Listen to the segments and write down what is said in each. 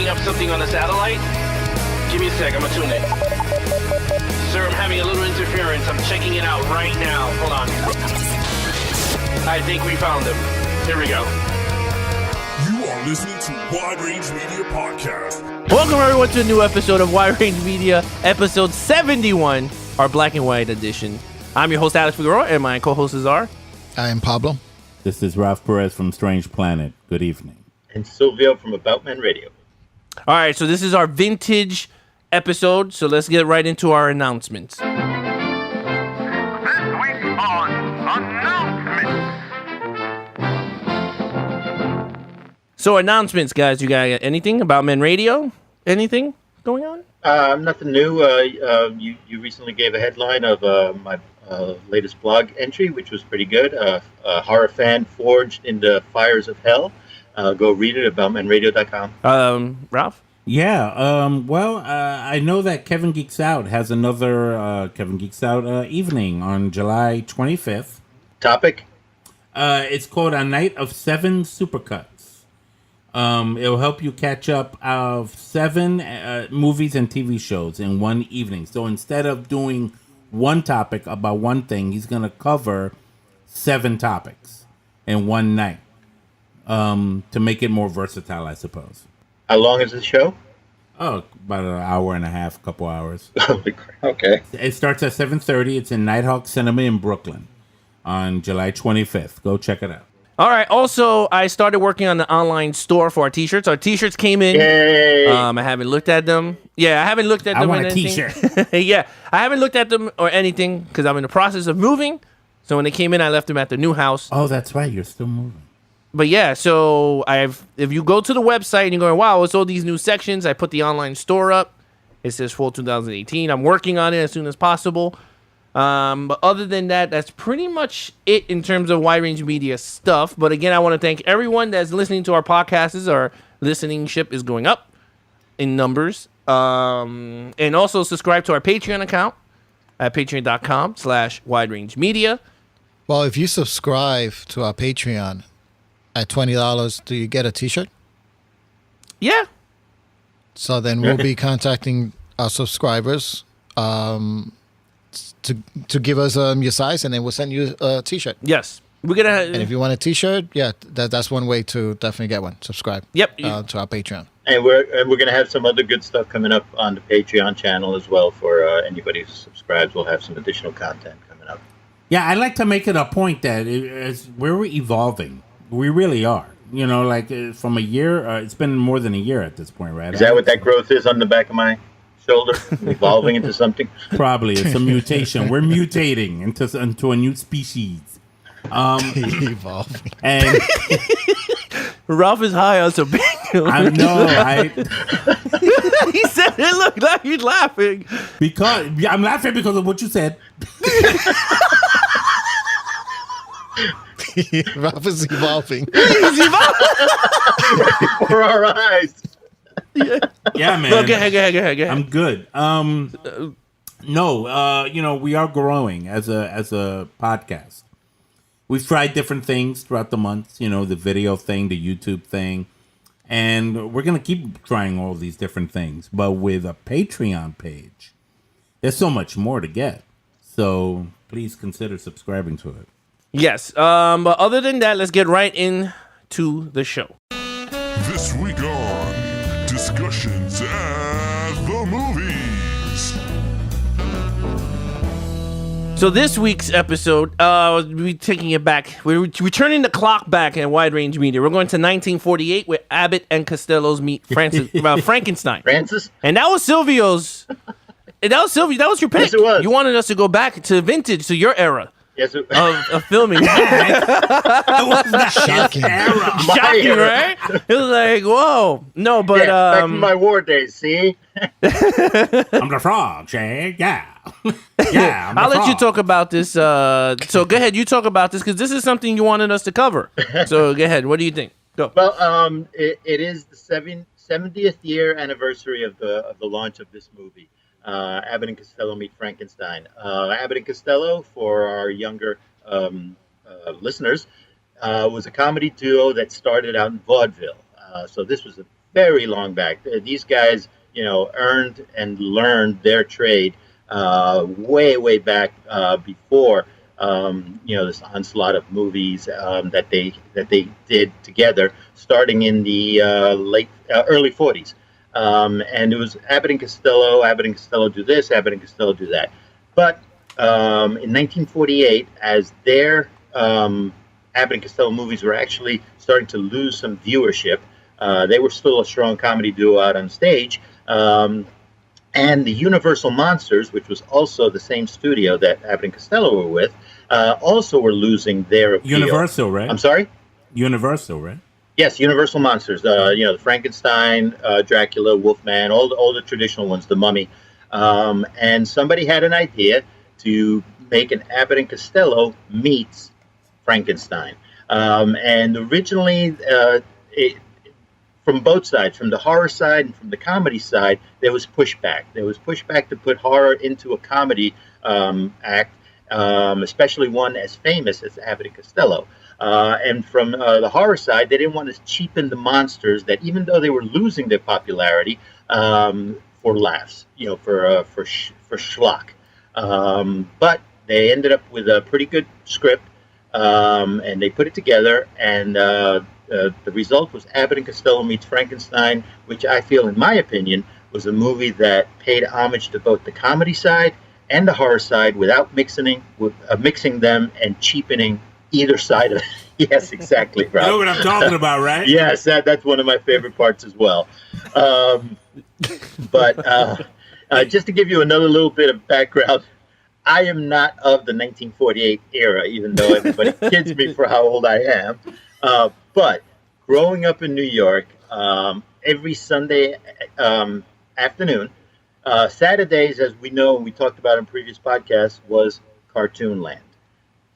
picking up something on the satellite? Give me a sec, I'm gonna tune in. Sir, I'm having a little interference. I'm checking it out right now. Hold on. I think we found him. Here we go. You are listening to Wide Range Media Podcast. Welcome everyone to a new episode of Wide Range Media, episode 71, our black and white edition. I'm your host, Alex Figueroa, and my co-hosts are... I am Pablo. This is Ralph Perez from Strange Planet. Good evening. And Silvio from About Men Radio. All right, so this is our vintage episode, so let's get right into our announcements. This week on Announcements. So announcements, guys. You got anything about Men Radio? Anything going on? Nothing new. You recently gave a headline of my latest blog entry, which was pretty good. A horror fan forged in the fires of hell. Go read it at aboutmenradio.com. Ralph? Yeah, I know that Kevin Geeks Out has another Kevin Geeks Out evening on July 25th. Topic? It's called A Night of 7 Supercuts. It'll help you catch up of 7 movies and TV shows in one evening. So instead of doing one topic about one thing, he's going to cover 7 topics in one night to make it more versatile, I suppose. How long is the show? Oh, about an hour and a half, couple hours. Okay. It starts at 7:30. It's in Nighthawk Cinema in Brooklyn on July 25th. Go check it out. All right. Also, I started working on the online store for our T-shirts. Our T-shirts came in. Yay! I haven't looked at them. Yeah, I haven't looked at them. I want or a anything. T-shirt. Yeah, I haven't looked at them or anything because I'm in the process of moving. So when they came in, I left them at the new house. Oh, that's right. You're still moving. But yeah, so if you go to the website and you're going, wow, it's all these new sections. I put the online store up. It says fall 2018. I'm working on it as soon as possible. But other than that, that's pretty much it in terms of Wide Range Media stuff. But again, I want to thank everyone that's listening to our podcasts. Our listening ship is going up in numbers. And also subscribe to our Patreon account at patreon.com/Wide Range Media. Well, if you subscribe to our Patreon at $20, do you get a T-shirt? Yeah. So then we'll be contacting our subscribers to give us your size, and then we'll send you a T-shirt. Yes. We're gonna. And if you want a T-shirt, yeah, that's one way to definitely get one. Subscribe. Yep. To our Patreon. And we're going to have some other good stuff coming up on the Patreon channel as well for anybody who subscribes. We'll have some additional content coming up. Yeah, I like to make it a point that we're evolving. We really are. You know, like from a year, it's been more than a year at this point, right? Is that what that growth is on the back of my shoulder? Evolving into something? Probably. It's a mutation. We're mutating into a new species. Evolving. And Ralph is high on some big. I know, He said it looked like he's laughing. because I'm laughing because of what you said. Ralph is evolving. Before our eyes. Yeah, man. No, go ahead. I'm good. We are growing as a podcast. We've tried different things throughout the months, the video thing, the YouTube thing, and we're going to keep trying all these different things. But with a Patreon page, there's so much more to get. So please consider subscribing to it. Yes. But other than that, let's get right into the show. This week on Discussions at the Movies. So this week's episode, we're taking it back. We're turning the clock back in Wide Range Media. We're going to 1948 with Abbott and Costello's meet Frankenstein. Francis? And that was Silvio's. That was Silvio. That was your pick. Yes, it was. You wanted us to go back to vintage, to your era. Yes, Of filming. Shocking. Shocking, right? It was like, whoa. No, but back in my war days, see? I'm the frog, Jay. Yeah. Yeah. I'll let you talk about this. So go ahead, you talk about this because this is something you wanted us to cover. So go ahead. What do you think? Go. Well, it is the 70th year anniversary of the launch of this movie. Abbott and Costello Meet Frankenstein. Abbott and Costello, for our younger listeners, was a comedy duo that started out in vaudeville. So this was a very long back. These guys, earned and learned their trade way back before this onslaught of movies that they did together, starting in the early 40s. And it was Abbott and Costello. Abbott and Costello do this. Abbott and Costello do that. But in 1948, as their Abbott and Costello movies were actually starting to lose some viewership, they were still a strong comedy duo out on stage. And the Universal Monsters, which was also the same studio that Abbott and Costello were with, also were losing their appeal. Universal, right? I'm sorry? Universal, right? Yes, Universal Monsters. The Frankenstein, Dracula, Wolfman, all the traditional ones, the Mummy. And somebody had an idea to make an Abbott and Costello meets Frankenstein. And originally, from both sides, from the horror side and from the comedy side, there was pushback. There was pushback to put horror into a comedy act, especially one as famous as Abbott and Costello. And from the horror side, they didn't want to cheapen the monsters that, even though they were losing their popularity, for laughs, for schlock. But they ended up with a pretty good script, and they put it together, and the result was Abbott and Costello meets Frankenstein, which I feel, in my opinion, was a movie that paid homage to both the comedy side and the horror side without mixing them and cheapening either side of it. Yes, exactly, Rob. You know what I'm talking about, right? Yes, that's one of my favorite parts as well. But just to give you another little bit of background, I am not of the 1948 era, even though everybody kids me for how old I am. But growing up in New York, every Sunday afternoon, Saturdays, as we know and we talked about in previous podcasts, was Cartoon Land.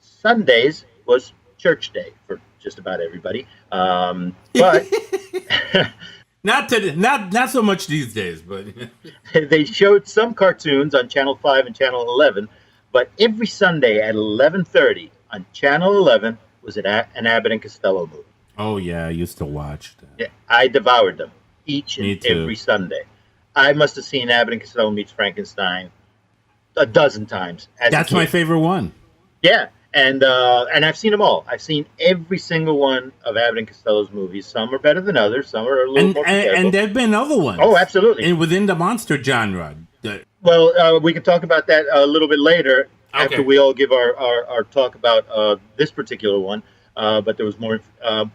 Sundays was Church Day for just about everybody. But not so much these days, but they showed some cartoons on Channel 5 and Channel 11. But every Sunday at 11:30 on Channel 11 was an Abbott and Costello movie. Oh, yeah, I used to watch that. Yeah, I devoured them each and every Sunday. I must have seen Abbott and Costello meets Frankenstein a dozen times. That's my favorite one. Yeah, and I've seen them all. I've seen every single one of Abbott and Costello's movies. Some are better than others. Some are a little more forgettable. And there have been other ones. Oh, absolutely. And within the monster genre. Well, we can talk about that a little bit later after we all give our talk about this particular one. But there was more.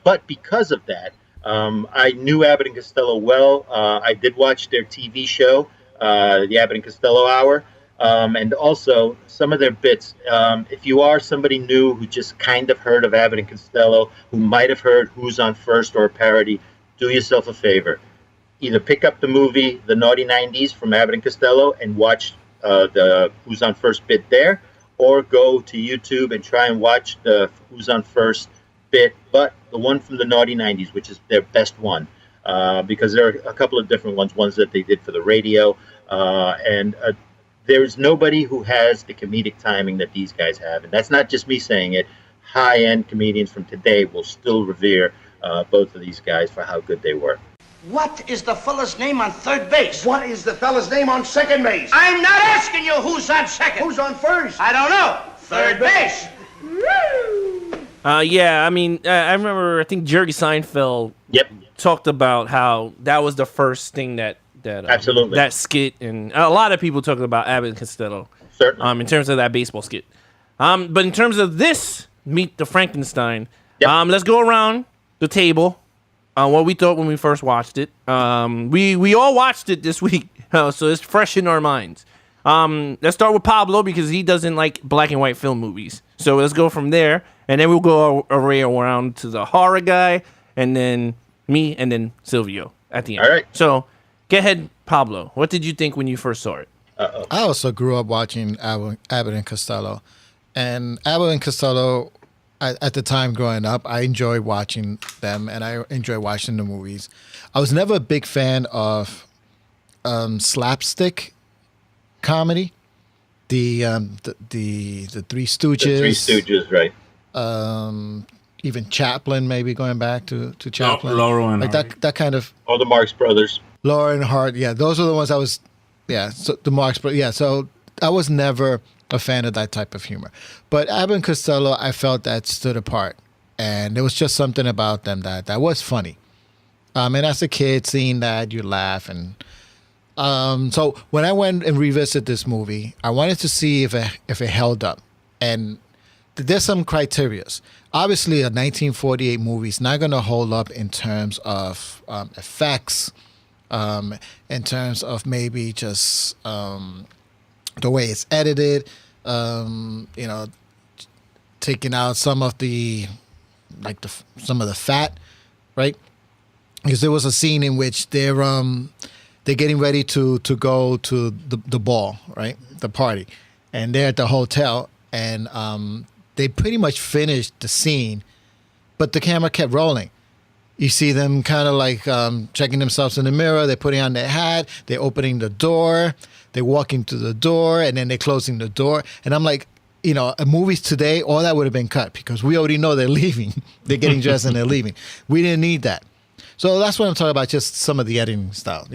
But because of that, I knew Abbott and Costello well. I did watch their TV show, the Abbott and Costello Hour, and also some of their bits. If you are somebody new who just kind of heard of Abbott and Costello, who might have heard Who's on First or a parody, do yourself a favor. Either pick up the movie The Naughty 90s from Abbott and Costello and watch the Who's on First bit there, or go to YouTube and try and watch the Who's on First bit, but the one from the Naughty 90s, which is their best one, because there are a couple of different ones that they did for the radio, and there's nobody who has the comedic timing that these guys have, and that's not just me saying it. High-end comedians from today will still revere both of these guys for how good they were. What is the fella's name on third base? What is the fella's name on second base? I'm not asking you who's on second. Who's on first? I don't know. Third base. Yeah, I mean, I remember, I think Jerry Seinfeld talked about how that was the first thing that absolutely, that skit, and a lot of people talking about Abbott and Costello. Certainly. In terms of that baseball skit. But in terms of this, Meet the Frankenstein, let's go around the table on what we thought when we first watched it. We all watched it this week, so it's fresh in our minds. Let's start with Pablo because he doesn't like black and white film movies. So let's go from there, and then we'll go around to the horror guy, and then me, and then Silvio at the end. All right. So go ahead, Pablo. What did you think when you first saw it? I also grew up watching Abbott and Costello. And Abbott and Costello, at the time growing up, I enjoyed watching them, and I enjoyed watching the movies. I was never a big fan of slapstick comedy. The Three Stooges. The Three Stooges, right. even Chaplin, maybe going back to Chaplin. Laurel and like Hardy. that kind of All the Marx Brothers. Laura and Hart. Yeah, those are the ones I was. Yeah, so the Marx, but yeah, so I was never a fan of that type of humor. But Abbott and Costello, I felt that stood apart, and there was just something about them that was funny. And as a kid, seeing that, you laugh. And so when I went and revisited this movie, I wanted to see if it held up. And there's some criterias. Obviously, a 1948 movie is not going to hold up in terms of effects, in terms of maybe just the way it's edited, taking out some of the fat, right? Because there was a scene in which they're getting ready to go to the ball, right? The party. And they're at the hotel, and they pretty much finished the scene, but the camera kept rolling. You see them kind of like checking themselves in the mirror. They're putting on their hat. They're opening the door. They're walking to the door, and then they're closing the door. And I'm like, movies today, all that would have been cut because we already know they're leaving. They're getting dressed and they're leaving. We didn't need that. So that's what I'm talking about, just some of the editing style,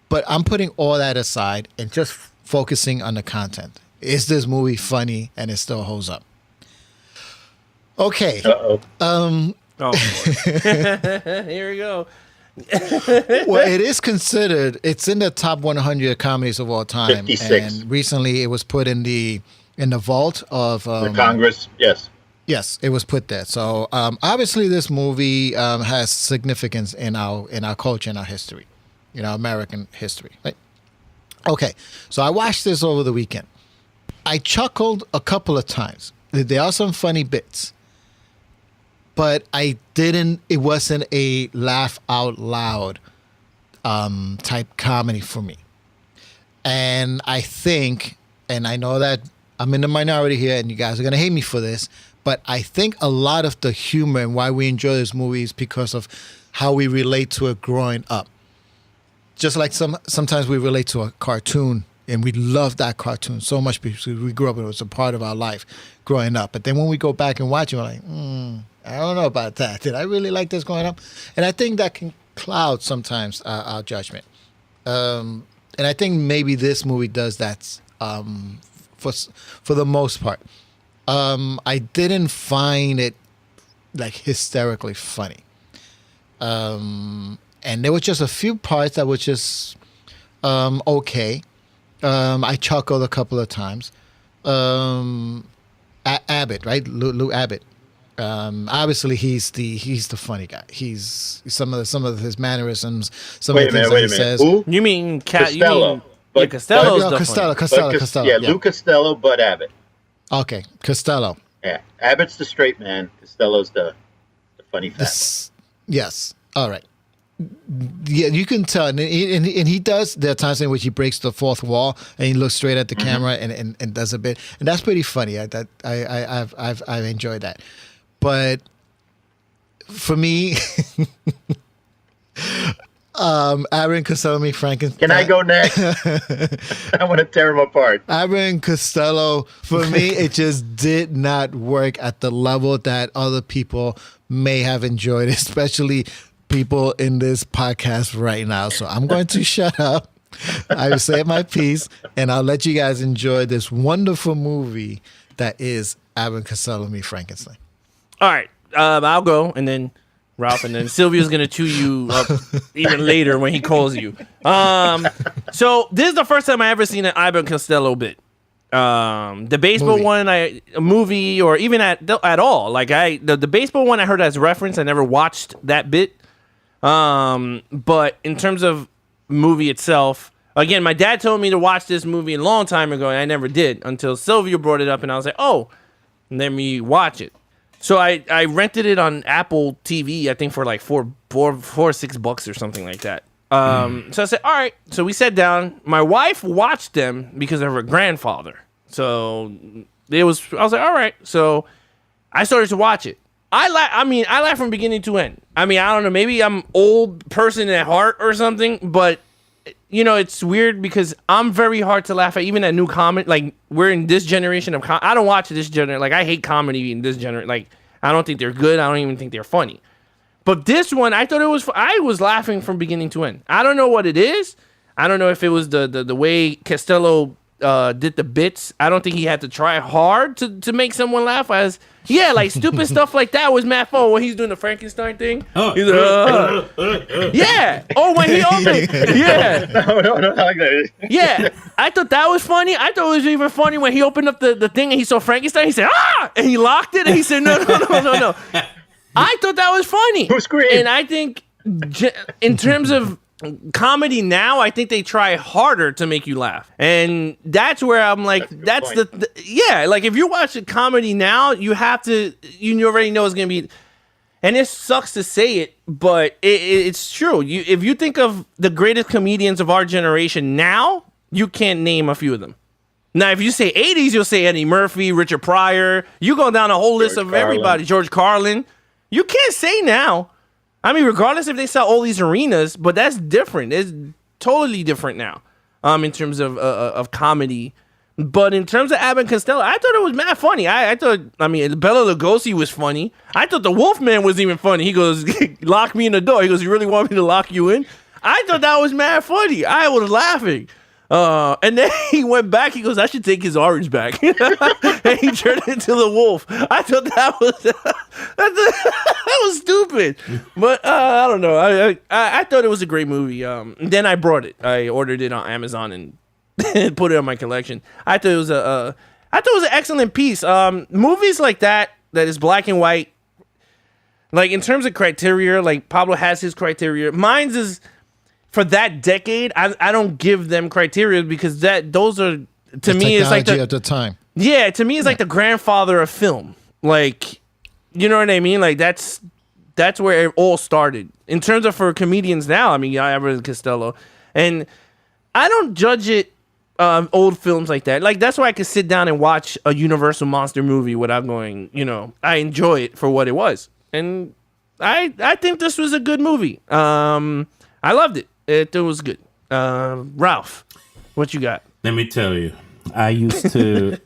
But I'm putting all that aside and just focusing on the content. Is this movie funny and it still holds up? Okay. Uh-oh. Oh, here we go. Well, it is considered. It's in the top 100 comedies of all time. 56. And recently, it was put in the vault of The Congress, yes. Yes, it was put there. So obviously, this movie has significance in our culture, in our history, American history. Right? Okay, so I watched this over the weekend. I chuckled a couple of times. There are some funny bits. But it wasn't a laugh out loud type comedy for me. And I think, and I know that I'm in the minority here and you guys are going to hate me for this, but I think a lot of the humor and why we enjoy this movie is because of how we relate to it growing up. Just like sometimes we relate to a cartoon and we love that cartoon so much because we grew up and it was a part of our life growing up. But then when we go back and watch it, we're like, I don't know about that. Did I really like this growing up? And I think that can cloud sometimes our judgment. And I think maybe this movie does that for the most part. I didn't find it like hysterically funny. And there were just a few parts that were just okay. I chuckled a couple of times. Abbott, right? Lou Abbott. Obviously, he's the funny guy. He's some of his mannerisms. Wait a minute. Says. Who? You mean Costello? You mean Costello's the Costello. Yeah, Lou Costello, but Abbott. Okay, Costello. Yeah, Abbott's the straight man. Costello's the funny fat. Yes. All right. Yeah, you can tell, and he does. There are times in which he breaks the fourth wall and he looks straight at the camera and does a bit, and that's pretty funny. I've enjoyed that. But for me, Abbott and Costello meet Frankenstein. Can I go next? I want to tear him apart. Abbott and Costello, for me, it just did not work at the level that other people may have enjoyed, especially people in this podcast right now. So I'm going to shut up. I will say my piece, and I'll let you guys enjoy this wonderful movie that is Abbott and Costello meet Frankenstein. All right, I'll go, and then Ralph, and then Sylvia's gonna chew you up even later when he calls you. So this is the first time I ever seen an Abbott and Costello bit. The baseball one, a movie, or even at all. Like the baseball one, I heard as reference. I never watched that bit. But in terms of movie itself, again, my dad told me to watch this movie a long time ago, and I never did until Sylvia brought it up, and I was like, oh, let me watch it. So I rented it on Apple TV, I think for like $4 or $6 or something like that. So I said, all right. So we sat down. My wife watched them because of her grandfather. So I was like, all right. So I started to watch it. I laugh from beginning to end. I mean, I don't know. Maybe I'm old person at heart or something, but it's weird because I'm very hard to laugh at, even at new comedy. Like, we're in this generation of I don't watch this generation. Like, I hate comedy in this generation. Like, I don't think they're good. I don't even think they're funny. But this one, I thought it was. I was laughing from beginning to end. I don't know what it is. I don't know if it was the way Costello did the bits. I don't think he had to try hard to make someone laugh. Like stupid stuff like that was mad fun when he's doing the Frankenstein thing. He's like, yeah. Oh, when he opened, yeah. No, I like that. Yeah, I thought that was funny. I thought it was even funny when he opened up the thing and he saw Frankenstein. He said, "Ah!" and he locked it and he said, "No." I thought that was funny. Who screamed? And I think in terms of comedy now, I think they try harder to make you laugh. And that's where I'm like, that's like if you watch a comedy now, you already know it's going to be, and it sucks to say it, but it's true. If you think of the greatest comedians of our generation now, you can't name a few of them. Now, if you say 80s, you'll say Eddie Murphy, Richard Pryor. You go down a whole list of everybody, George Carlin. You can't say now. I mean, regardless if they sell all these arenas, but that's different. It's totally different now in terms of comedy. But in terms of Abbott and Costello, I thought it was mad funny. I thought Bela Lugosi was funny. I thought the Wolfman was even funny. He goes, lock me in the door. He goes, you really want me to lock you in? I thought that was mad funny. I was laughing. And then he went back. He goes, I should take his orange back. And he turned into the wolf. I thought that was stupid. But I don't know. I thought it was a great movie. Then I brought it. I ordered it on Amazon and put it on my collection. I thought it was an excellent piece. Movies like that is black and white. Like in terms of criteria, like Pablo has his criteria. Mine's is. For that decade, I don't give them criteria because those are to me is like at the time. Yeah, to me it's like the grandfather of film. Like, you know what I mean? Like that's where it all started. In terms of for comedians now, I mean, Abbott and Costello, and I don't judge it old films like that. Like that's why I could sit down and watch a Universal monster movie without going, I enjoy it for what it was, and I think this was a good movie. I loved it. It was good. Ralph, what you got? Let me tell you, I used to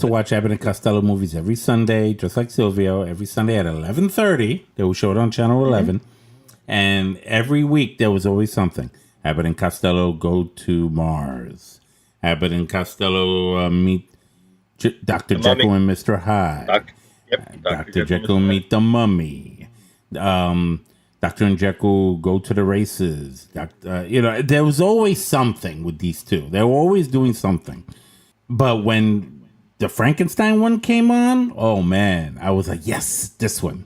watch Abbott and Costello movies every Sunday, just like Silvio. Every Sunday at 11:30, they would show it on Channel 11, and every week there was always something. Abbott and Costello go to Mars. Abbott and Costello meet Dr. Jekyll and Mr. Hyde. Dr. Jekyll meet the Mummy. Dr. and Jekyll go to the races. There was always something with these two. They were always doing something. But when the Frankenstein one came on, oh man, I was like, yes, this one.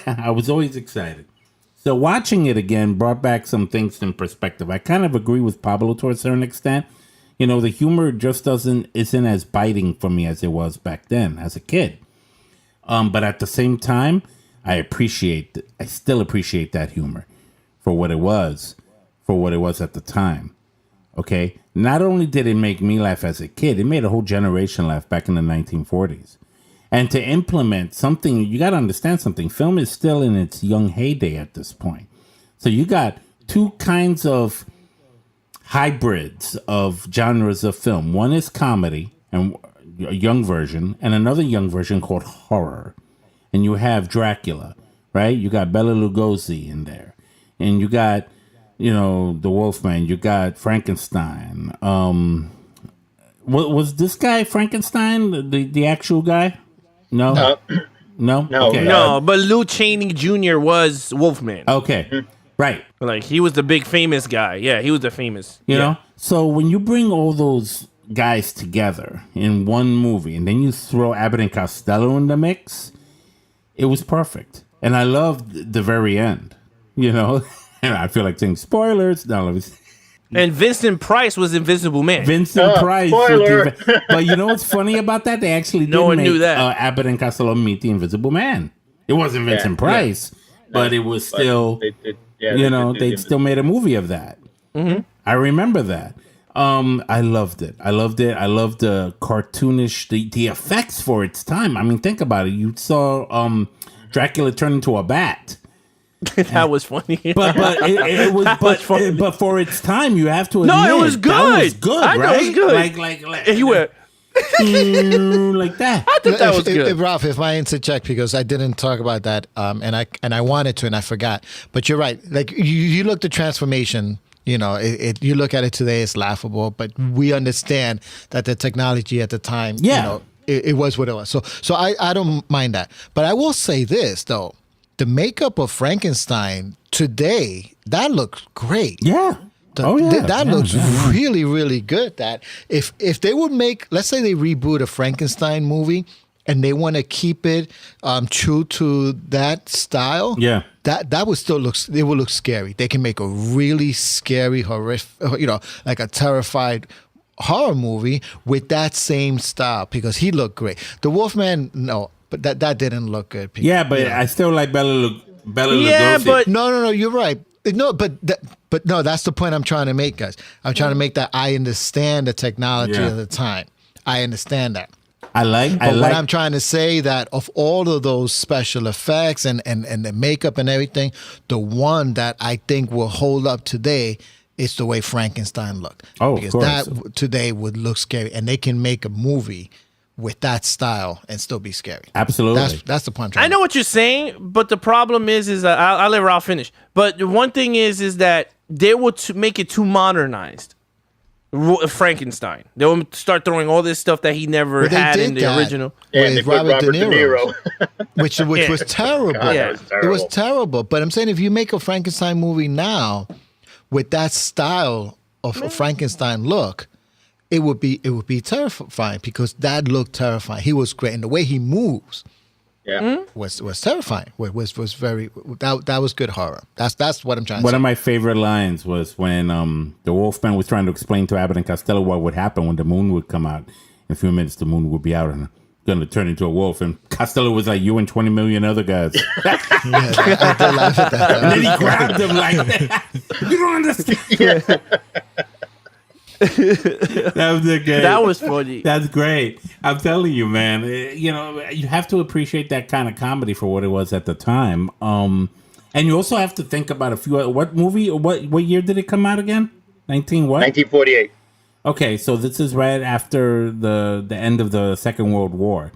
I was always excited. So watching it again brought back some things in perspective. I kind of agree with Pablo to a certain extent. The humor just isn't as biting for me as it was back then as a kid. But at the same time, I still appreciate that humor for what it was at the time. Okay. Not only did it make me laugh as a kid, it made a whole generation laugh back in the 1940s. And to implement something, you got to understand something. Film is still in its young heyday at this point. So you got two kinds of hybrids of genres of film. One is comedy, and a young version, and another young version called horror. And you have Dracula, right? You got Bela Lugosi in there. And you got, the Wolfman. You got Frankenstein. Was this guy Frankenstein, the actual guy? No? No? Okay. No, but Lou Chaney Jr. was Wolfman. Okay, right. Like, he was the big famous guy. Yeah, he was the famous. You know? So when you bring all those guys together in one movie, and then you throw Abbott and Costello in the mix, it was perfect. And I loved the very end, and I feel like saying spoilers. No, and Vincent Price was Invisible Man. Vincent Price. Spoiler. But you know what's funny about that? They actually no one knew that. Abbott and Costello meet the Invisible Man. It wasn't Vincent Price, but it was still, they still made a movie of that. Mm-hmm. I remember that. I loved it. I loved the cartoonish, the effects for its time. I mean, think about it. You saw Dracula turn into a bat. That was funny. But it was but for its time, you have to admit, no, it was good. That was good, I right? know it was good. Like and he went. like that. I thought that was good. Ralph, if I interject, because I didn't talk about that, and I wanted to, and I forgot. But you're right. Like you look the transformation. You know, you look at it today, it's laughable, but we understand that the technology at the time, you know, it was what it was. So I don't mind that. But I will say this though, the makeup of Frankenstein today, that looks great. Yeah. That looks really, really good. That if they would make, let's say they reboot a Frankenstein movie and they want to keep it true to that style, that would still it would look scary. They can make a really scary, horrific, you know, like a terrified horror movie with that same style because he looked great. The Wolfman, no, but that didn't look good. Yeah, but I still like Bela Lugosi. Yeah, but no, you're right. No, but no, that's the point I'm trying to make, guys. I'm trying to make that I understand the technology of the time. I understand that. What I'm trying to say that of all of those special effects and the makeup and everything, the one that I think will hold up today is the way Frankenstein looked. Oh, because of course. that today would look scary, and they can make a movie with that style and still be scary. Absolutely. That's the point I'm trying I know what you're saying, but the problem is I'll let Ralph finish. But the one thing is that they will make it too modernized. Frankenstein. They will start throwing all this stuff that he never had in the original. And with they put Robert De Niro. which was terrible. God, that was terrible. It was terrible. But I'm saying if you make a Frankenstein movie now with that style of a Frankenstein look, it would be terrifying because that looked terrifying. He was great, and the way he moves, was terrifying. Was very that was good horror. That's what I'm trying to say. One of my favorite lines was when the Wolfman was trying to explain to Abbott and Costello what would happen when the moon would come out. In a few minutes, the moon would be out and going to turn into a wolf. And Costello was like, "You and 20 million other guys." I did laugh at that. And then he grabbed him like, "You don't understand." That was a good. That was funny. That's great. I'm telling you, man. You know, you have to appreciate that kind of comedy for what it was at the time. And you also have to think about a few. What movie? What year did it come out again? 1948. Okay, so this is right after the end of the Second World War.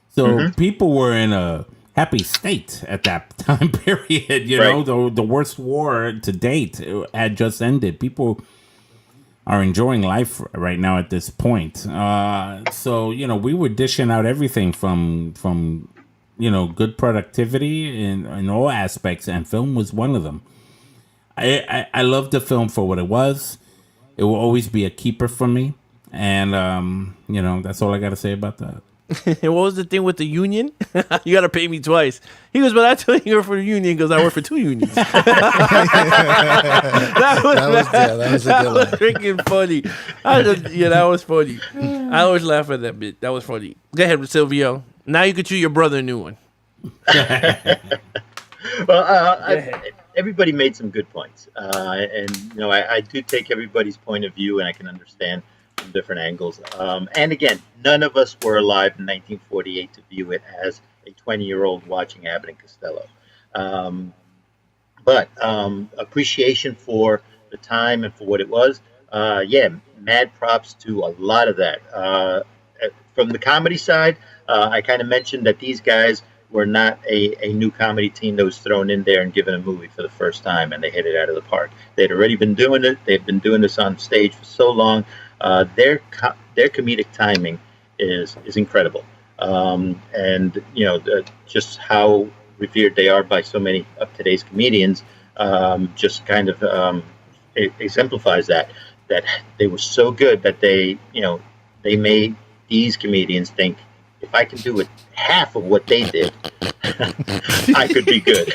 So people were in a happy state at that time period. You know, the worst war to date had just ended. People are enjoying life right now at this point. So, you know, we were dishing out everything from you know, good productivity in all aspects, and film was one of them. I love the film for what it was. It will always be a keeper for me. And, you know, that's all I got to say about that. What was the thing with the union? You got to pay me twice. He goes, but I told you you're for the union because I work for two unions. that was a good one. Freaking funny. That was funny. I always laugh at that bit. That was funny. Go ahead, Silvio. Now you can choose your brother a new one. Well, everybody made some good points. And, you know, I do take everybody's point of view, and I can understand from different angles. And again, none of us were alive in 1948 to view it as a 20-year-old watching Abbott and Costello. But appreciation for the time and for what it was. Mad props to a lot of that. From the comedy side, I kind of mentioned that these guys were not a new comedy team that was thrown in there and given a movie for the first time, and they hit it out of the park. They'd already been doing it. They've been doing this on stage for so long. Their comedic timing is incredible, and you know just how revered they are by so many of today's comedians. Just kind of exemplifies that they were so good that they made these comedians think, if I can do it half of what they did, I could be good.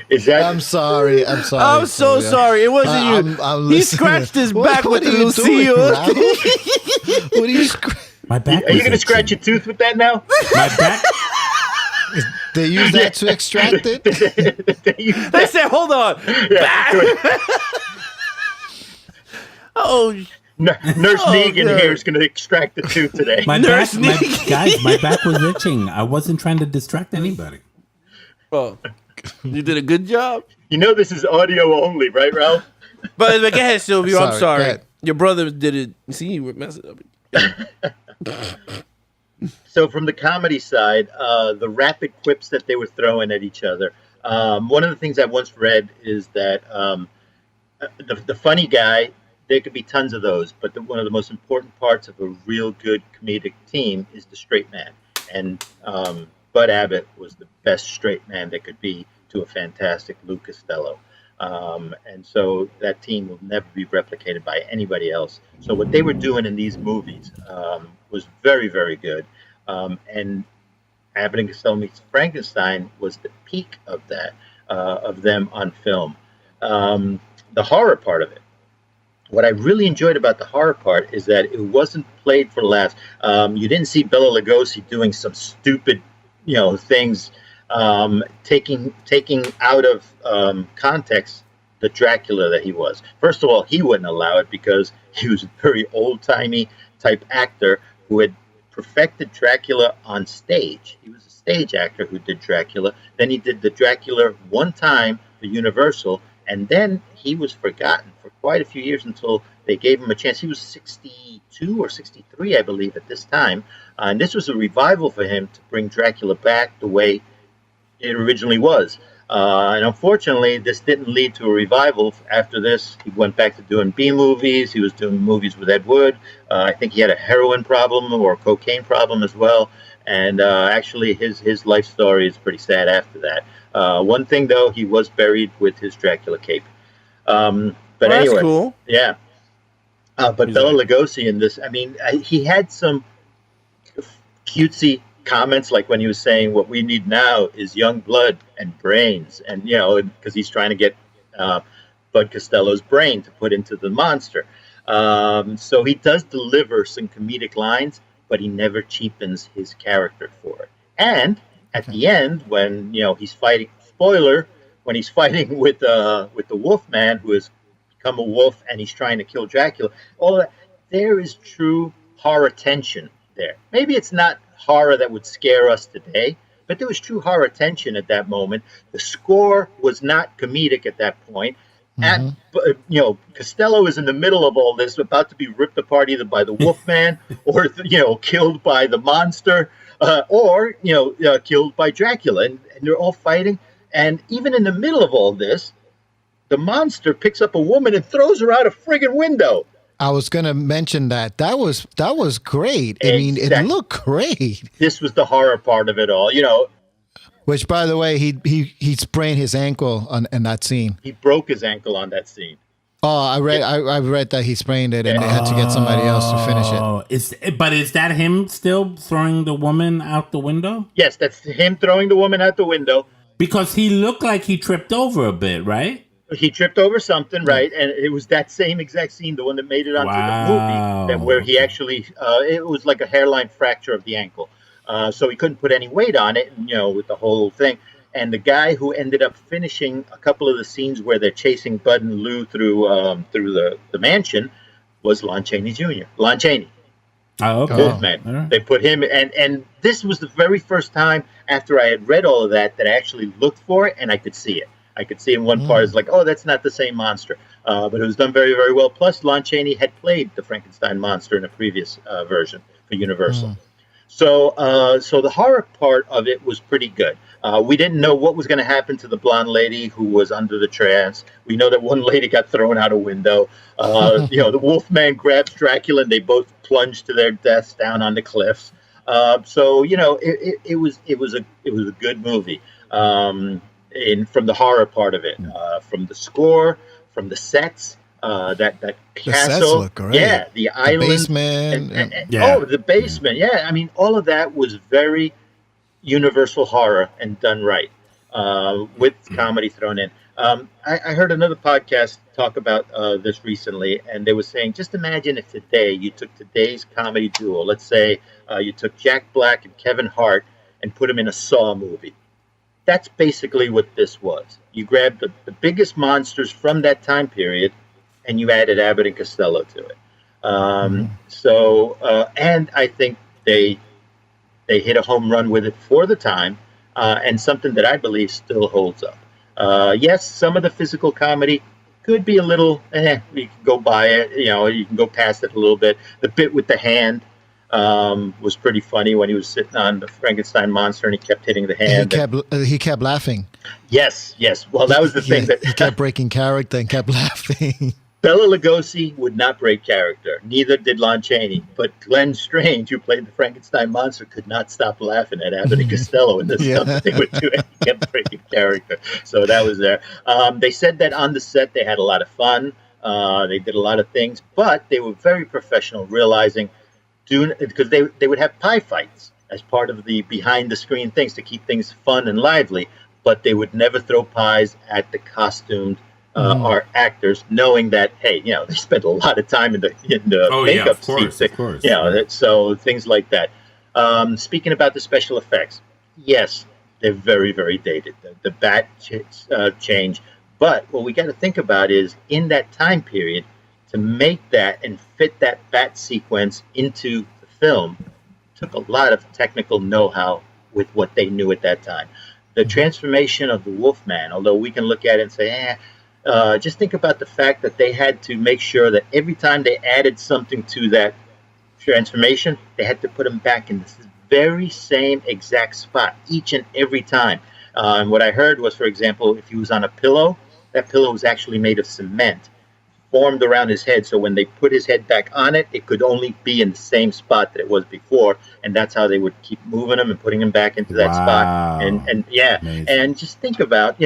Is that? I'm sorry. I'm so sorry. It wasn't you. He scratched his back with the Lucille. What are you? My back. Are you going to scratch your tooth with that now? My back. They use that to extract it. They said, "Hold on." Yeah, oh. Nurse Negan here is going to extract the tooth today. My back was itching. I wasn't trying to distract anybody. Oh, you did a good job. You know this is audio only, right, Ralph? But go ahead, Silvio. I'm sorry. Go ahead. Your brother did it. See, you were messing up. So from the comedy side, the rapid quips that they were throwing at each other. One of the things I once read is that the funny guy, there could be tons of those, but one of the most important parts of a real good comedic team is the straight man. And Bud Abbott was the best straight man that could be to a fantastic Lou Costello. And so that team will never be replicated by anybody else. So what they were doing in these movies was very, very good. And Abbott and Costello meets Frankenstein was the peak of that, of them on film. The horror part of it. What I really enjoyed about the horror part is that it wasn't played for laughs. You didn't see Bela Lugosi doing some stupid, things, taking out of context the Dracula that he was. First of all, he wouldn't allow it because he was a very old-timey type actor who had perfected Dracula on stage. He was a stage actor who did Dracula. Then he did the Dracula one time for Universal, and then he was forgotten for quite a few years until they gave him a chance. He was 62 or 63, I believe, at this time. And this was a revival for him to bring Dracula back the way it originally was. And unfortunately, this didn't lead to a revival. After this, he went back to doing B-movies. He was doing movies with Ed Wood. I think he had a heroin problem or a cocaine problem as well. And actually, his life story is pretty sad after that. One thing, though, he was buried with his Dracula cape. But Well, anyway, that's cool. yeah. But Bela Lugosi in this, I mean, he had some cutesy comments, like when he was saying, "What we need now is young blood and brains," and because he's trying to get Bud Costello's brain to put into the monster. So he does deliver some comedic lines, but he never cheapens his character for it. And at the end, when he's fighting, spoiler, when he's fighting with the Wolfman, who has become a wolf and he's trying to kill Dracula, all of that, there is true horror tension there. Maybe it's not horror that would scare us today, but there was true horror tension at that moment. The score was not comedic at that point. Costello is in the middle of all this, about to be ripped apart either by the Wolfman or killed by the monster, or killed by Dracula, and they're all fighting. And even in the middle of all this, the monster picks up a woman and throws her out a friggin' window. I was going to mention that. That was great. I mean, it looked great. This was the horror part of it all, Which, by the way, he sprained his ankle in that scene. He broke his ankle on that scene. Oh, I read that he sprained it and they had to get somebody else to finish it. But is that him still throwing the woman out the window? Yes, that's him throwing the woman out the window. Because he looked like he tripped over a bit, right? He tripped over something, right? And it was that same exact scene, the one that made it onto the movie, where he actually, it was like a hairline fracture of the ankle. So he couldn't put any weight on it, with the whole thing. And the guy who ended up finishing a couple of the scenes where they're chasing Bud and Lou through the mansion was Lon Chaney Jr. Lon Chaney. Oh, okay. Wolfman. Right. They put him, and this was the very first time after I had read all of that I actually looked for it and I could see it. I could see in one part, it's like, oh, that's not the same monster. But it was done very, very well. Plus, Lon Chaney had played the Frankenstein monster in a previous version for Universal. So the horror part of it was pretty good. We didn't know what was going to happen to the blonde lady who was under the trance. We know that one lady got thrown out a window. The Wolfman grabs Dracula and they both plunge to their deaths down on the cliffs. It was a good movie. From the horror part of it, from the score, from the sets, that castle, the sets look great. Yeah, the island, the basement, the basement, yeah. I mean, all of that was very Universal horror and done right, with comedy thrown in. I heard another podcast talk about this recently, and they were saying, just imagine if today you took today's comedy duo, let's say you took Jack Black and Kevin Hart and put them in a Saw movie. That's basically what this was. You grabbed the biggest monsters from that time period, and you added Abbott and Costello to it. And I think they hit a home run with it for the time, and something that I believe still holds up. Yes, some of the physical comedy could be a little, you can go by it, you can go past it a little bit. The bit with the hand was pretty funny when he was sitting on the Frankenstein monster and he kept hitting the hand. He kept laughing. Yes. Well, that was the thing that he kept breaking character and kept laughing. Bela Lugosi would not break character. Neither did Lon Chaney. But Glenn Strange, who played the Frankenstein monster, could not stop laughing at Abbott and Costello and the stuff that they were doing. He kept breaking character. So that was there. They said that on the set they had a lot of fun. They did a lot of things, but they were very professional, realizing because they would have pie fights as part of the behind the screen things to keep things fun and lively, but they would never throw pies at the costumed our actors, knowing that they spent a lot of time in the makeup of course. So things like that. Speaking about the special effects, yes, they're very, very dated. The bat change, but what we got to think about is in that time period to make that and fit that bat sequence into the film took a lot of technical know-how with what they knew at that time. The transformation of the Wolfman, although we can look at it and say, just think about the fact that they had to make sure that every time they added something to that transformation, they had to put him back in this very same exact spot each and every time. And what I heard was, for example, if he was on a pillow, that pillow was actually made of cement formed around his head. So when they put his head back on it, it could only be in the same spot that it was before. And that's how they would keep moving him and putting him back into that spot. And Amazing. And just think about,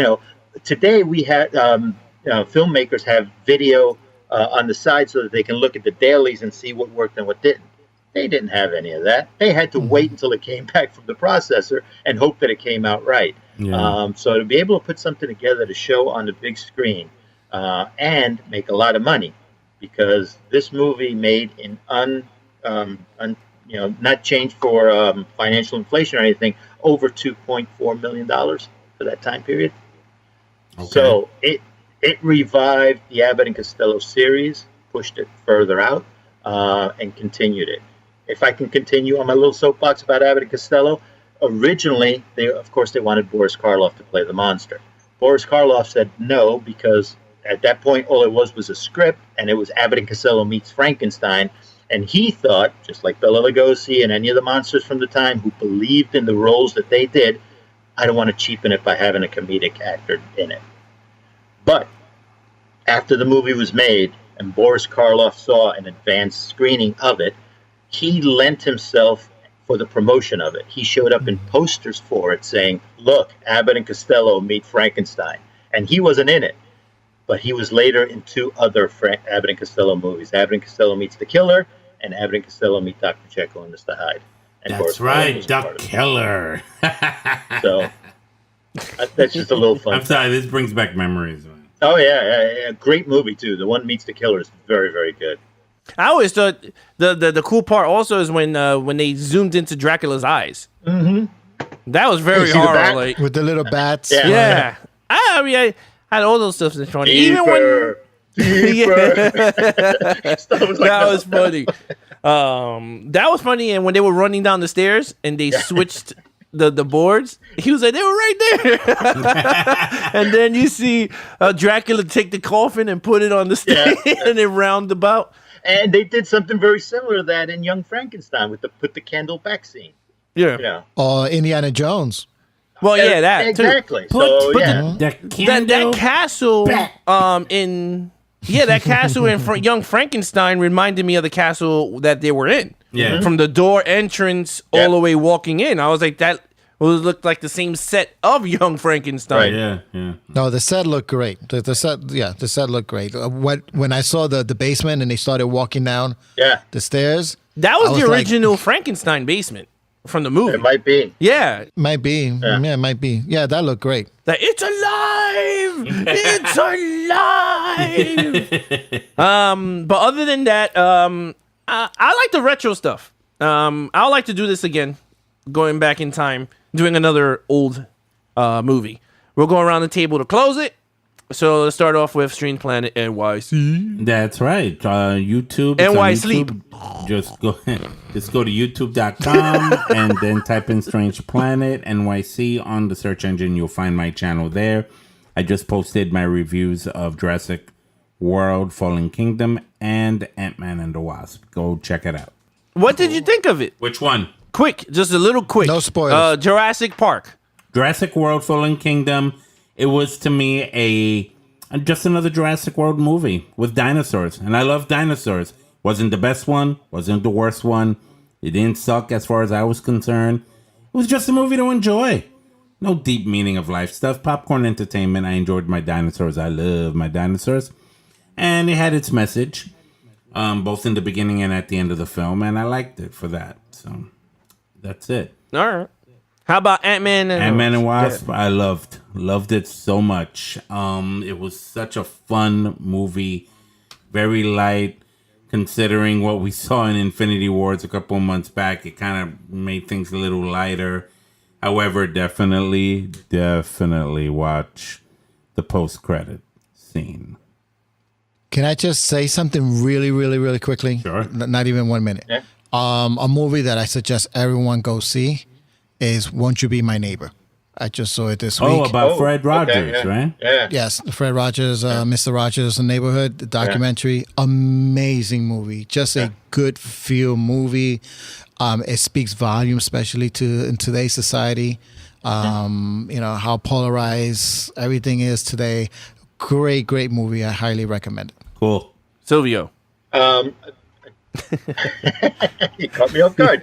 today we had filmmakers have video on the side so that they can look at the dailies and see what worked and what didn't. They didn't have any of that. They had to wait until it came back from the processor and hope that it came out right. Yeah. So to be able to put something together to show on the big screen and make a lot of money, because this movie made in not changed for financial inflation or anything, over $2.4 million for that time period. Okay. So it revived the Abbott and Costello series, pushed it further out, and continued it. If I can continue on my little soapbox about Abbott and Costello, originally, they wanted Boris Karloff to play the monster. Boris Karloff said no, because at that point, all it was a script, and it was Abbott and Costello meets Frankenstein. And he thought, just like Bela Lugosi and any of the monsters from the time who believed in the roles that they did, I don't want to cheapen it by having a comedic actor in it. But after the movie was made and Boris Karloff saw an advanced screening of it, he lent himself for the promotion of it. He showed up in posters for it saying, look, Abbott and Costello meet Frankenstein. And he wasn't in it, but he was later in two other Abbott and Costello movies, Abbott and Costello Meets the Killer and Abbott and Costello Meet Dr. Jekyll and Mr. Hyde. And that's right, Dr. Killer. So that's just a little fun. I'm sorry, this brings back memories. Oh, yeah. Great movie, too. The one Meets the Killer is very, very good. I always thought the cool part also is when they zoomed into Dracula's eyes. Mm-hmm. That was very horror, like with the little bats. Yeah. I mean, I had all those stuff in front of me. Even when that was funny. That was funny, and when they were running down the stairs and they switched the boards, he was like, they were right there. And then you see Dracula take the coffin and put it on the stand and then roundabout. And they did something very similar to that in Young Frankenstein with the put the candle back scene. Yeah. Or Indiana Jones. Well, yeah, that exactly. Too. That castle in that castle in Young Frankenstein reminded me of the castle that they were in. Yeah, from the door entrance all the way walking in. I was like, that looked like the same set of Young Frankenstein. Right. Yeah. No, the set looked great. The set looked great. When I saw the basement and they started walking down the stairs, that was the original Frankenstein basement from the movie. It might be. Yeah. Might be. Yeah, it might be. Yeah, that looked great. Like, it's alive! It's alive! But other than that, I like the retro stuff. I would like to do this again, going back in time, doing another old movie. We'll go around the table to close it. So let's start off with Strange Planet NYC. That's right. YouTube. NY Sleep. Just go to youtube.com and then type in Strange Planet NYC on the search engine. You'll find my channel there. I just posted my reviews of Jurassic World, Fallen Kingdom, and Ant-Man and the Wasp. Go check it out. What did you think of it? Which one? Quick, just a little quick. No spoilers. Jurassic Park. Jurassic World, Fallen Kingdom. It was to me just another Jurassic World movie with dinosaurs, and I love dinosaurs. Wasn't the best one, wasn't the worst one. It didn't suck as far as I was concerned. It was just a movie to enjoy. No deep meaning of life stuff. Popcorn entertainment. I enjoyed my dinosaurs. I love my dinosaurs. And it had its message, both in the beginning and at the end of the film, and I liked it for that. So that's it. All right. How about Ant-Man and Wasp? Yeah. I loved it so much. It was such a fun movie, very light. Considering what we saw in Infinity Wars a couple of months back, it kind of made things a little lighter. However, definitely watch the post-credit scene. Can I just say something really, really, really quickly? Sure. Not even 1 minute. Yeah. A movie that I suggest everyone go see is Won't You Be My Neighbor? I just saw it this week. Oh, about Fred Rogers, right? Yeah. Yes, Fred Rogers, Mr. Rogers' Neighborhood, the documentary. Amazing movie. Just a good feel movie. It speaks volumes, especially in today's society. How polarized everything is today. Great movie. I highly recommend it. Cool. Silvio. You caught me off guard.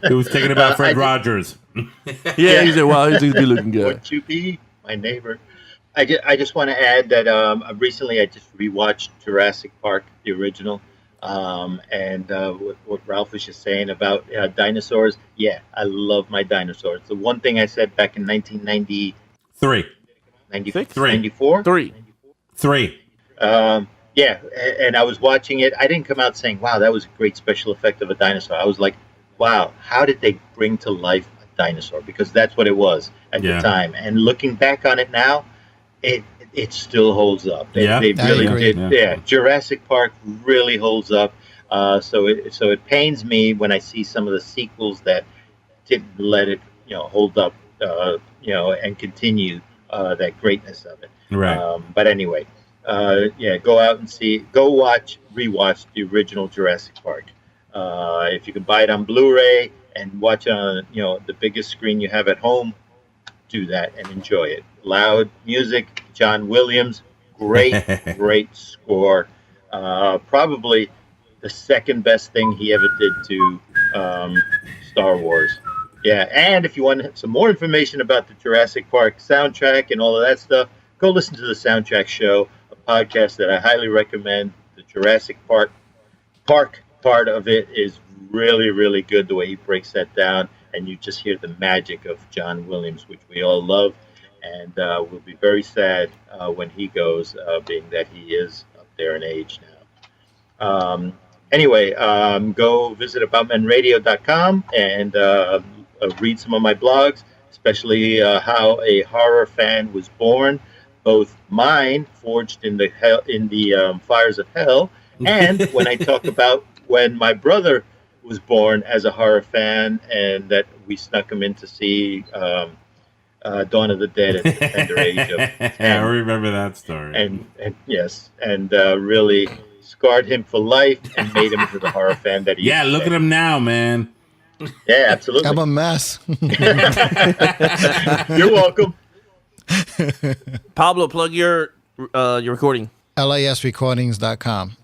He was thinking about Fred Rogers. Yeah, he said, wow, he's a good looking guy. Would you be my neighbor? I just want to add that recently I just rewatched Jurassic Park, the original, and what Ralph was just saying about dinosaurs. Yeah, I love my dinosaurs. The one thing I said back in 1993, 94? Three. Yeah, and I was watching it. I didn't come out saying, wow, that was a great special effect of a dinosaur. I was like, wow, how did they bring to life a dinosaur? Because that's what it was at the time. And looking back on it now, it still holds up. They really did. Yeah, Jurassic Park really holds up. So it pains me when I see some of the sequels that didn't let it, hold up, and continue that greatness of it. Right. But anyway. Go out and rewatch the original Jurassic Park. If you can buy it on Blu-ray and watch it on, the biggest screen you have at home, do that and enjoy it. Loud music, John Williams, great score. Probably the second best thing he ever did to Star Wars. Yeah, and if you want some more information about the Jurassic Park soundtrack and all of that stuff, go listen to the Soundtrack Show, a podcast that I highly recommend. The Jurassic Park part of it is really, really good, the way he breaks that down, and you just hear the magic of John Williams, which we all love, and we'll be very sad when he goes, being that he is up there in age now. Anyway, go visit aboutmenradio.com and read some of my blogs, especially how a horror fan was born. Both mine, forged in the fires of hell, and when I talk about when my brother was born as a horror fan, and that we snuck him in to see Dawn of the Dead at the tender age of 10. I remember that story. And yes, and really scarred him for life and made him into the horror fan that he is. Yeah, look at him now, man. Yeah, absolutely. I'm a mess. You're welcome. Pablo, plug your recording. LASrecordings.com.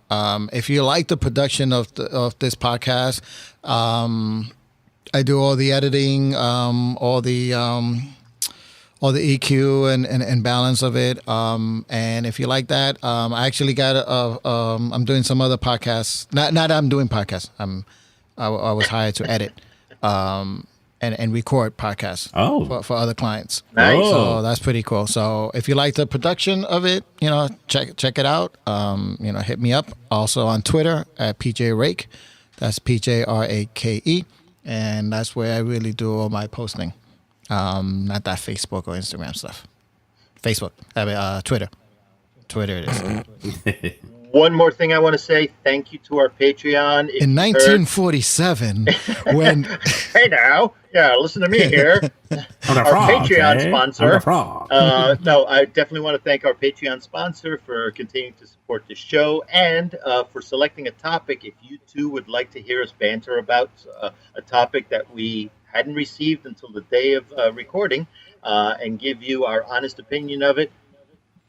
If you like the production of this podcast, I do all the editing, all the EQ and balance of it. And if you like that, I actually got I'm doing some other podcasts. Not I'm doing podcasts. I was hired to edit. And record podcasts for other clients. Nice. So that's pretty cool. So if you like the production of it, check it out. Hit me up. Also on Twitter at PJ Rake. That's PJRAKE. And that's where I really do all my posting. Not that Facebook or Instagram stuff. Twitter. Twitter it is. One more thing I want to say. Thank you to our Patreon. In 1947, when... Hey now. Yeah, listen to me here. our frog, Patreon sponsor. the frog. No, I definitely want to thank our Patreon sponsor for continuing to support the show and for selecting a topic. If you too would like to hear us banter about a topic that we hadn't received until the day of recording and give you our honest opinion of it,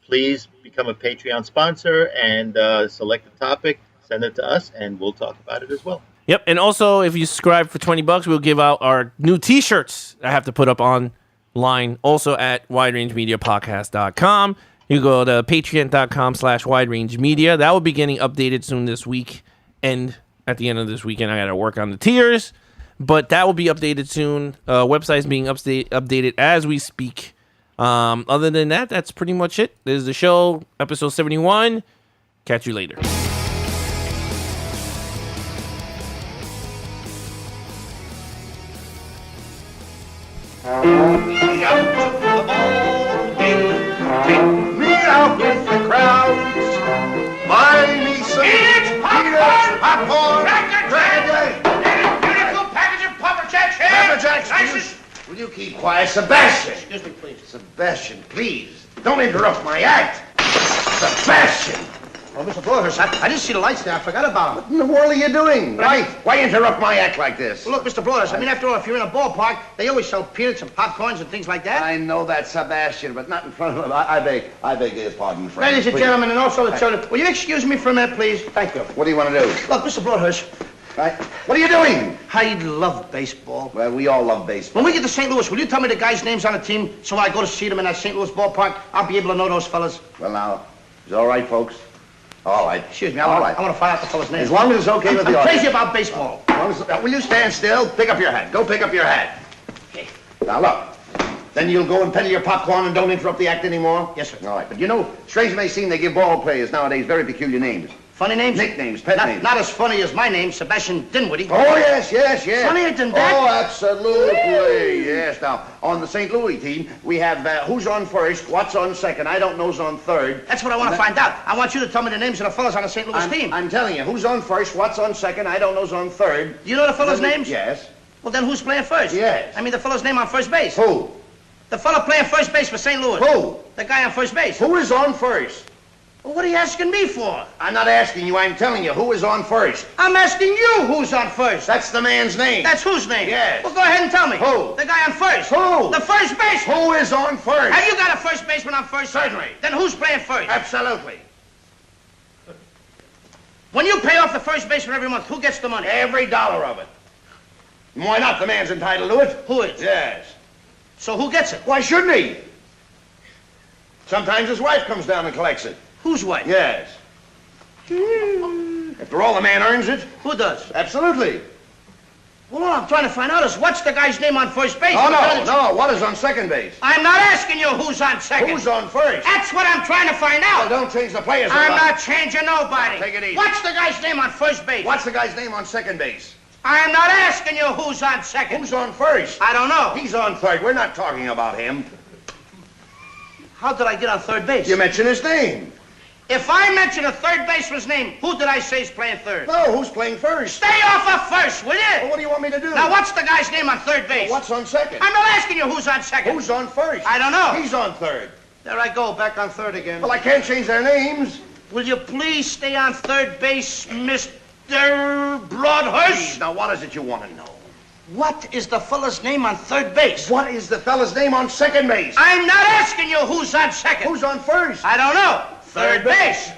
please become a Patreon sponsor and select a topic, send it to us, and we'll talk about it as well. Yep, and also if you subscribe for $20, we'll give out our new T-shirts. I have to put up online also at widerangemediapodcast.com. You go to patreon.com/widerangemedia. That will be getting updated soon this week, and at the end of this weekend, I got to work on the tiers, but that will be updated soon. Website's being updated as we speak. Other than that, that's pretty much it. This is the show, episode 71. Catch you later. Me out to the ball game. Take me out with the crowds. Buy me some peanuts, popcorn, crackers. Beautiful package of Papa Jacks here. Pepper Jacks, Nicest. will you keep quiet? Sebastian! Excuse me, please. Sebastian, please. Don't interrupt my act. Sebastian! Oh, Mr. Broadhurst, I didn't see the lights there. I forgot about them. What in the world are you doing? Why interrupt my act like this? Well, look, Mr. Broadhurst, I mean, after all, if you're in a ballpark, they always sell peanuts and popcorns and things like that. I know that, Sebastian, but not in front of him. I beg your pardon, friend. Ladies and Please. gentlemen, and also the children, will you excuse me for a minute, please? Thank you. What do you want to do? Look, Mr. Broadhurst, Right? What are you doing? I love baseball. Well, we all love baseball. When we get to St. Louis, will you tell me the guys' names on the team so when I go to see them in that St. Louis ballpark, I'll be able to know those fellas? Well, now, is it all right, folks? All right. Excuse me, All I right. want to find out the fellas' names. As long as it's okay with the I'm audience. crazy about baseball. Will you stand still? Pick up your hat. Go pick up your hat. Okay. Now, look. Then you'll go and peddle your popcorn and don't interrupt the act anymore? Yes, sir. All right. But you know, strange it may seem, they give ball players nowadays very peculiar names. Funny names? Nicknames, pet names. Not as funny as my name, Sebastian Dinwiddie. Oh, yes. Funnier than that? Oh, absolutely. Yes. Now, on the St. Louis team, we have who's on first, what's on second, I don't know's on third. That's what I want to find out. I want you to tell me the names of the fellas on the St. Louis team. I'm telling you, who's on first, what's on second, I don't know's on third. Do you know the fellas' names? Yes. Well, then who's playing first? Yes. I mean the fellow's name on first base. Who? The fellow playing first base for St. Louis. Who? The guy on first base. Who is on first? Well, what are you asking me for? I'm not asking you, I'm telling you, who is on first? I'm asking you who's on first. That's the man's name. That's whose name? Yes. Well, go ahead and tell me. Who? The guy on first. Who? The first baseman. Who is on first? Have you got a first baseman on first? Certainly. Then who's playing first? Absolutely. When you pay off the first baseman every month, who gets the money? Every dollar of it. Why not? The man's entitled to it. Who is? Yes. So who gets it? Why shouldn't he? Sometimes his wife comes down and collects it. Whose wife? Yes. After all, the man earns it. Who does? Absolutely. Well, all I'm trying to find out is what's the guy's name on first base? Oh, no. What is on second base? I'm not asking you who's on second. Who's on first? That's what I'm trying to find Well, out. don't change the players. I'm around. not changing nobody. Take it easy. What's the guy's name on first base? What's the guy's name on second base? I'm not asking you who's on second. Who's on first? I don't know. He's on third. We're not talking about him. How did I get on third base? You mentioned his name. If I mention a third baseman's name, who did I say is playing third? No, who's playing first? Stay off of first, will Well, you? what do you want me to do? Now, what's the guy's name on third base? What's on second? I'm not asking you who's on second. Who's on first? I don't know. He's on third. There I go, back on third again. Well, I can't change their names. Will you please stay on third base, Mr. Broadhurst? Now, what is it you want to know? What is the fella's name on third base? What is the fella's name on second base? I'm not asking you who's on second. Who's on first? I don't know. Third base.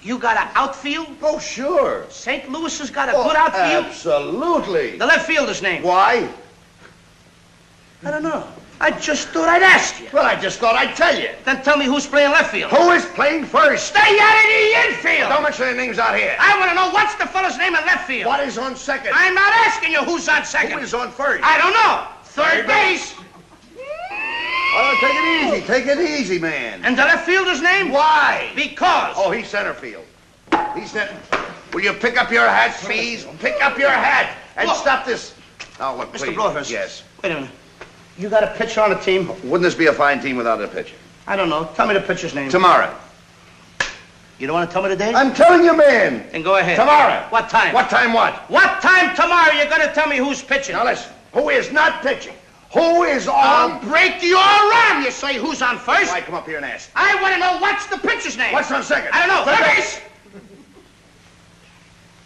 You got an outfield? Oh, sure. St. Louis has got a good outfield? Absolutely. The left fielder's name? Why? I don't know. I just thought I'd ask you. Well, I just thought I'd tell you. Then tell me who's playing left field. Who is playing first? Stay out of the infield! Don't mention their names out here. I want to know what's the fella's name in left field. What is on second? I'm not asking you who's on second. Who is on first? I don't know. Third base. Oh, take it easy. Take it easy, man. And the left fielder's name? Why? Because. Oh, he's center field. He's center. Will you pick up your hat, please? Pick up your hat and Look. stop this. Oh, look, Mr. please. Broadhurst. Yes. Wait a minute. You got a pitcher on the team? Wouldn't this be a fine team without a pitcher? I don't know. Tell me the pitcher's name. Tomorrow. You don't want to tell me the date? I'm telling you, man. Then go ahead. Tomorrow. What time? What time what? What time tomorrow you're going to tell me who's pitching? Now listen. Who is not pitching? Who is I'll on? break your arm, you say. Who's on first? Why, come up here and ask. I want to know what's the pitcher's name. What's on second? I don't know. Third Third base.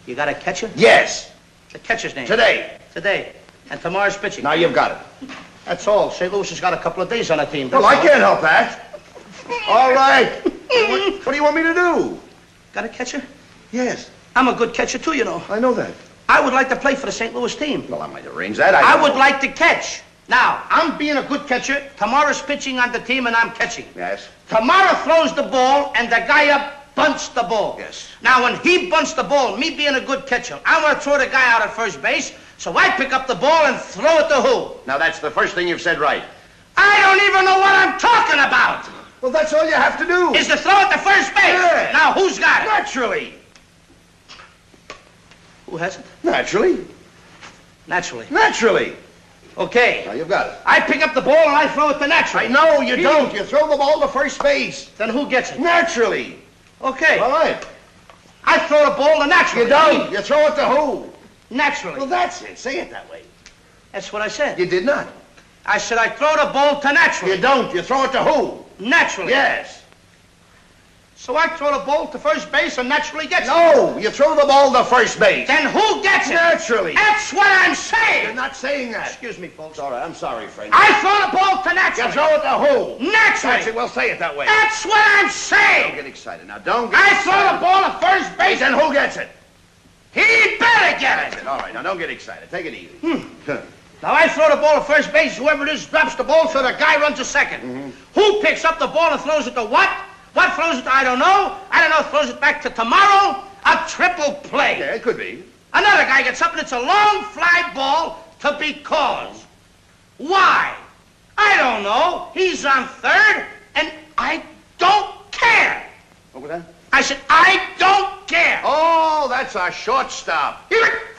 You got a catcher? Yes. The catcher's name. Today. Today. And tomorrow's pitching. Now you've got it. That's all. St. Louis has got a couple of days on the team. Well, That's I all. can't help that. All right. What do you want me to do? Got a catcher? Yes, I'm a good catcher, too, you know. I know that. I would like to play for the St. Louis team. Well, I might arrange that. I would like to catch. Now, I'm being a good catcher. Tomorrow's pitching on the team, and I'm catching. Yes. Tomorrow throws the ball, and the guy up bunts the ball. Yes. Now, when he bunts the ball, me being a good catcher, I want to throw the guy out at first base, so I pick up the ball and throw it to who? Now, that's the first thing you've said right. I don't even know what I'm talking about. Well, that's all you have to do. Is to throw it to first base. Yeah. Now, who's got it? Naturally. Who has it? Naturally. Naturally. Naturally. Okay. Now, you've got it. I pick up the ball and I throw it to naturally. I know you don't. You throw the ball to first base. Then who gets it? Naturally. Okay. All right. I throw the ball to naturally. You don't. You throw it to who? Naturally. Well, that's it. Say it that way. That's what I said. You did not. I said I throw the ball to naturally. You don't. You throw it to who? Naturally. Yes. So I throw the ball to first base and naturally gets it. No, you throw the ball to first base. Then who gets it? Naturally. That's what I'm saying. You're not saying that. Excuse me, folks. All right, I'm sorry, Frank. I throw the ball to You naturally. throw it to who? Naturally. That's it. Well, say it that way. That's what I'm Don't saying. get excited now. Don't get I excited. throw the ball to first base Then who gets it? he better get That's it. it. All right, now don't get excited. Take it easy. Now I throw the ball to first base. Whoever it is drops the ball, so the guy runs to second. Who picks up the ball and throws it to what? What throws it to? I don't know. I don't know. Throws it back to tomorrow. A triple play. Yeah, it could be. Another guy gets up and it's a long fly ball to because. Why? I don't know. He's on third, and I don't care. What was that? I said, I don't care. Oh, that's a shortstop. Here it